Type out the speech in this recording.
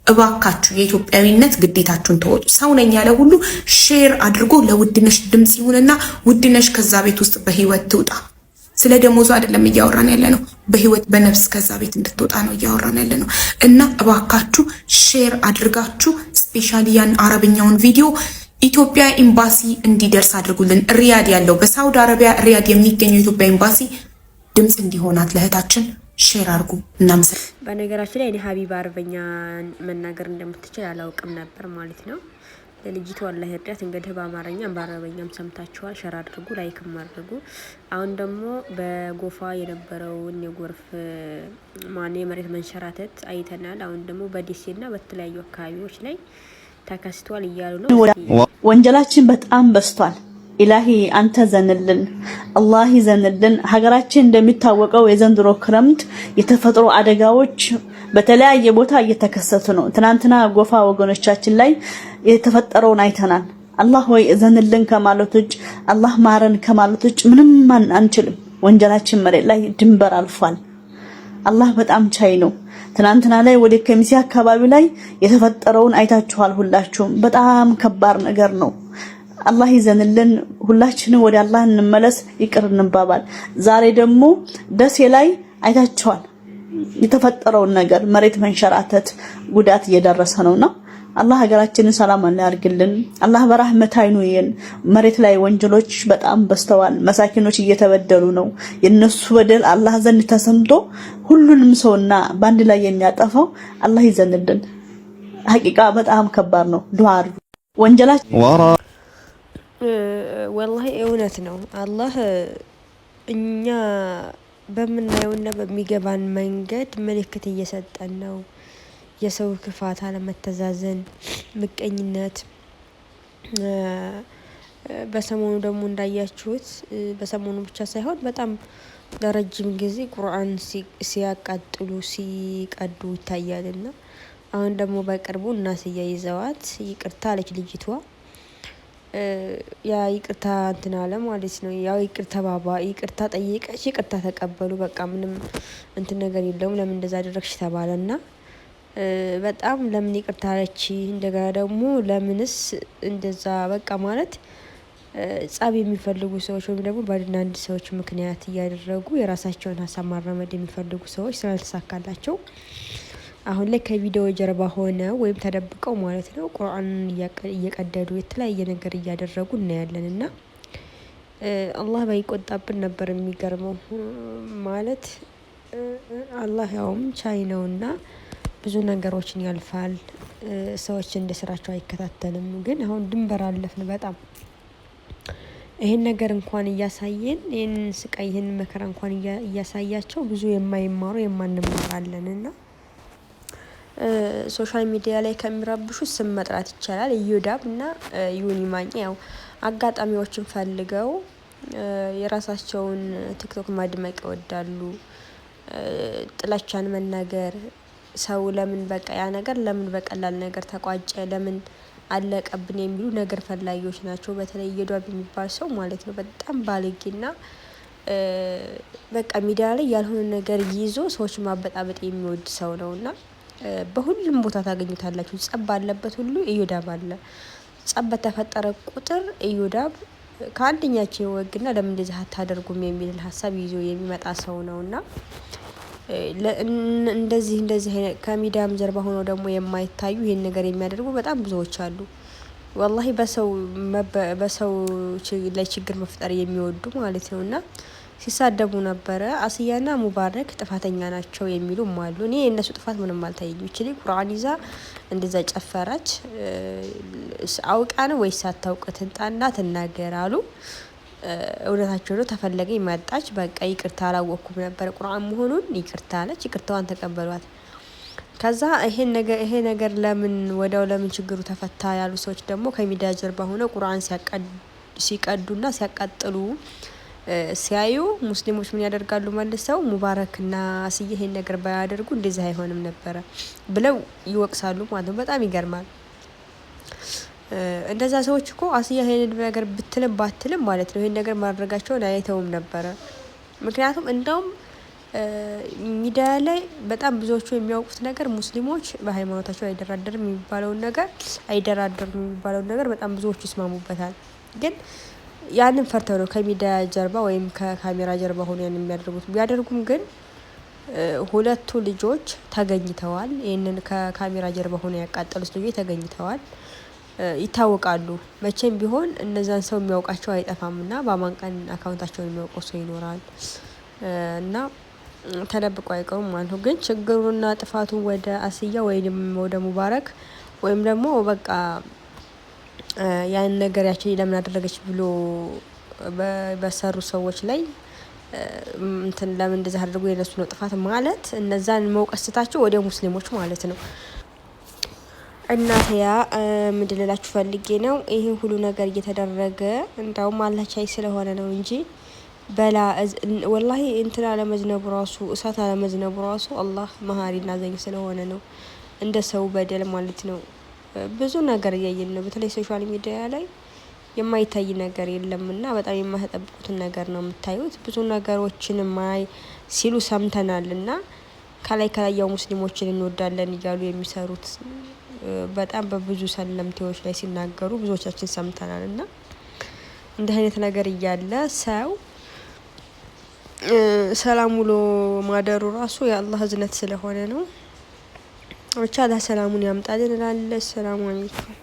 እባካችሁ የኢትዮጵያዊነት ግዴታችሁን ተወጡ። ሰው ነኝ ያለ ሁሉ ሼር አድርጎ ለውድነሽ ድምጽ ይሁንና ውድነሽ ከዛ ቤት ውስጥ በህይወት ትውጣ። ስለ ደሞዙ አይደለም እያወራን ያለ ነው። በህይወት በነፍስ ከዛ ቤት እንድትወጣ ነው እያወራን ያለ ነው። እና እባካችሁ ሼር አድርጋችሁ ስፔሻሊ ያን አረብኛውን ቪዲዮ ኢትዮጵያ ኤምባሲ እንዲደርስ አድርጉልን። ሪያድ ያለው በሳውዲ አረቢያ ሪያድ የሚገኘው ኢትዮጵያ ኤምባሲ ድምጽ እንዲሆናት ለእህታችን ሼር አድርጉ። እናመሰግናለን። በነገራችን ላይ እኔ ሀቢባ አረበኛ መናገር እንደምትችል አላውቅም ነበር ማለት ነው። ለልጅቷ አላህ ይርዳት። እንግዲህ በአማርኛም በአረበኛም ሰምታችኋል። ሼር አድርጉ፣ ላይክም አድርጉ። አሁን ደግሞ በጎፋ የነበረውን የጎርፍ የመሬት መንሸራተት አይተናል። አሁን ደግሞ በደሴና በተለያዩ አካባቢዎች ላይ ተከስቷል እያሉ ነው። ወንጀላችን በጣም በዝቷል። ኢላሂ አንተ ዘንልን፣ አላህ ይዘንልን። ሀገራችን እንደሚታወቀው የዘንድሮ ክረምት የተፈጥሮ አደጋዎች በተለያየ ቦታ እየተከሰቱ ነው። ትናንትና ጎፋ ወገኖቻችን ላይ የተፈጠረውን አይተናል። አላህ ወይ ዘንልን ከማለት ውጭ አላህ ማረን ከማለት ውጭ ምንም አንችልም። ወንጀላችን መሬት ላይ ድንበር አልፏል። አላህ በጣም ቻይ ነው። ትናንትና ላይ ወደ ከሚሴ አካባቢ ላይ የተፈጠረውን አይታችኋል ሁላችሁም። በጣም ከባድ ነገር ነው። አላህ ይዘንልን። ሁላችንም ወደ አላህ እንመለስ፣ ይቅር እንባባል። ዛሬ ደግሞ ደሴ ላይ አይታችኋል የተፈጠረውን ነገር፣ መሬት መንሸራተት ጉዳት እየደረሰ ነውና አላህ ሀገራችንን ሰላም ያርግልን። አላህ በረህመት አይኑየን። መሬት ላይ ወንጀሎች በጣም በስተዋል። መሳኪኖች እየተበደሉ ነው። የነሱ በደል አላህ ዘንድ ተሰምቶ ሁሉንም ሰውና ባንድ ላይ የሚያጠፋው አላህ ይዘንልን። ሐቂቃ በጣም ከባድ ነው። ዱዓ አድርጉ። ወንጀላችን ወላሂ እውነት ነው። አላህ እኛ በምናየውና በሚገባን መንገድ ምልክት እየሰጠን ነው። የሰው ክፋት፣ አለመተዛዘን፣ ምቀኝነት በሰሞኑ ደግሞ እንዳያችሁት በሰሞኑ ብቻ ሳይሆን በጣም ለረጅም ጊዜ ቁርአን ሲያቃጥሉ ሲቀዱ ይታያልና አሁን ደግሞ በቅርቡ እናስያ ይዘዋት ይቅርታ አለች ልጅቷ። ያ ይቅርታ እንትን አለ ማለት ነው። ያው ይቅርታ ባባ ይቅርታ ጠየቀች፣ ይቅርታ ተቀበሉ። በቃ ምንም እንትን ነገር የለውም። ለምን እንደዛ አደረግሽ ተባለና በጣም ለምን ይቅርታ አለች? እንደገና ደግሞ ለምንስ እንደዛ በቃ ማለት ጸብ የሚፈልጉ ሰዎች ወይም ደግሞ ባልና አንድ ሰዎች ምክንያት እያደረጉ የራሳቸውን ሀሳብ ማራመድ የሚፈልጉ ሰዎች ስላልተሳካላቸው አሁን ላይ ከቪዲዮ ጀርባ ሆነ ወይም ተደብቀው ማለት ነው ቁርአንን እየቀደዱ የተለያየ ነገር እያደረጉ እናያለን። እና አላህ ባይቆጣብን ነበር የሚገርመው። ማለት አላህ ያውም ቻይ ነውና ብዙ ነገሮችን ያልፋል። ሰዎች እንደ ስራቸው አይከታተልም። ግን አሁን ድንበር አለፍን በጣም። ይሄን ነገር እንኳን እያሳየን ይሄን ስቃይ ይሄን መከራ እንኳን እያሳያቸው ብዙ የማይማሩ የማንማራለንና ሶሻል ሚዲያ ላይ ከሚረብሹ ስም መጥራት ይቻላል። ኢዮዳብ እና ዩኒ ማኛ ያው አጋጣሚዎችን ፈልገው የራሳቸውን ቲክቶክ ማድመቅ ይወዳሉ። ጥላቻን መናገር፣ ሰው ለምን በቃ ያ ነገር ለምን በቀላል ነገር ተቋጨ፣ ለምን አለቀብን የሚሉ ነገር ፈላጊዎች ናቸው። በተለይ ኢዮዳብ የሚባል ሰው ማለት ነው በጣም ባለጌና በቃ ሚዲያ ላይ ያልሆነ ነገር ይዞ ሰዎች ማበጣበጥ የሚወድ ሰው ነውና በሁሉም ቦታ ታገኙታላችሁ። ጸብ ባለበት ሁሉ ኢዮዳብ አለ። ጸብ በተፈጠረ ቁጥር ኢዮዳብ ከአንደኛቸው ወግና ለምን እንደዚህ አታደርጉም የሚል ሀሳብ ይዞ የሚመጣ ሰው ነውና እንደዚህ ከሚዲያም ጀርባ ሆኖ ደግሞ የማይታዩ ይሄን ነገር የሚያደርጉ በጣም ብዙዎች አሉ። ወላሂ በሰው ላይ ችግር መፍጠር የሚወዱ ማለት ነውና ሲሳደቡ ነበረ። አስያና ሙባረክ ጥፋተኛ ናቸው የሚሉም አሉ። እኔ የእነሱ ጥፋት ምንም አልታየኝም። እቺ ልጅ ቁርአን ይዛ እንደዛ ጨፈረች። አውቃ ነው ወይስ ሳታውቅ ትንጣና ትናገር አሉ። እውነታቸው ነው። ተፈለገ ይመጣች። በቃ ይቅርታ አላወቅኩም ነበር ቁርአን መሆኑን ይቅርታ አለች። ይቅርታዋን ተቀበሏት። ከዛ ይሄ ነገር ለምን ወዲያው ለምን ችግሩ ተፈታ ያሉ ሰዎች ደግሞ ከሚዲያ ጀርባ ሆነው ቁርአን ሲቀዱና ሲያቃጥሉ ሲያዩ ሙስሊሞች ምን ያደርጋሉ? መልሰው ሙባረክና አስዬ ይሄን ነገር ባያደርጉ እንደዚህ አይሆንም ነበረ ብለው ይወቅሳሉ ማለት ነው። በጣም ይገርማል። እንደዛ ሰዎች እኮ አስዬ ይሄን ነገር ብትልም ባትልም ማለት ነው ይሄን ነገር ማድረጋቸውን አይተውም ነበረ። ምክንያቱም እንደውም ሚዲያ ላይ በጣም ብዙዎቹ የሚያውቁት ነገር ሙስሊሞች በሃይማኖታቸው አይደራደርም የሚባለውን ነገር በጣም ብዙዎቹ ይስማሙበታል። ግን ያንን ፈርተው ነው ከሚዲያ ጀርባ ወይም ከካሜራ ጀርባ ሆኖ ያን የሚያደርጉት። ቢያደርጉም ግን ሁለቱ ልጆች ተገኝተዋል። ይህንን ከካሜራ ጀርባ ሆኖ ያቃጠሉት ልጆች ተገኝተዋል፣ ይታወቃሉ። መቼም ቢሆን እነዛን ሰው የሚያውቃቸው አይጠፋምና በአማን ቀን አካውንታቸውን የሚያውቀው ሰው ይኖራል እና ተደብቆ አይቀሩም ማለት ነው። ግን ችግሩና ጥፋቱ ወደ አስያ ወይም ወደ ሙባረክ ወይም ደግሞ በቃ ያን ነገር ያቺ ለምን አደረገች ብሎ በሰሩ ሰዎች ላይ እንትን ለምን እንደዛ አድርጎ የነሱ ነው ጥፋት ማለት እነዛን መውቀስታቸው ወደ ሙስሊሞች ማለት ነው። እናትያ ምንድን ልላችሁ ፈልጌ ነው፣ ይሄ ሁሉ ነገር እየተደረገ እንዳውም አላህ ቻይ ስለሆነ ነው እንጂ በላ ወላሂ እንትን አለመዝነቡ ራሱ እሳት አለመዝነቡ ራሱ አላህ መሀሪና ዘኝ ስለሆነ ነው። እንደ ሰው በደል ማለት ነው። ብዙ ነገር እያየን ነው። በተለይ ሶሻል ሚዲያ ላይ የማይታይ ነገር የለምና በጣም የማትጠብቁትን ነገር ነው የምታዩት። ብዙ ነገሮችን ማይ ሲሉ ሰምተናልና ከላይ ያው ሙስሊሞችን እንወዳለን እያሉ የሚሰሩት በጣም በብዙ ሰለምቴዎች ላይ ሲናገሩ ብዙዎቻችን ሰምተናልና እንዲህ አይነት ነገር እያለ ሰው ሰላም ውሎ ማደሩ ራሱ የአላህ እዝነት ስለሆነ ነው። ብቻ አላህ ሰላሙን ያምጣልን እላለሁ። ሰላም አለይኩም።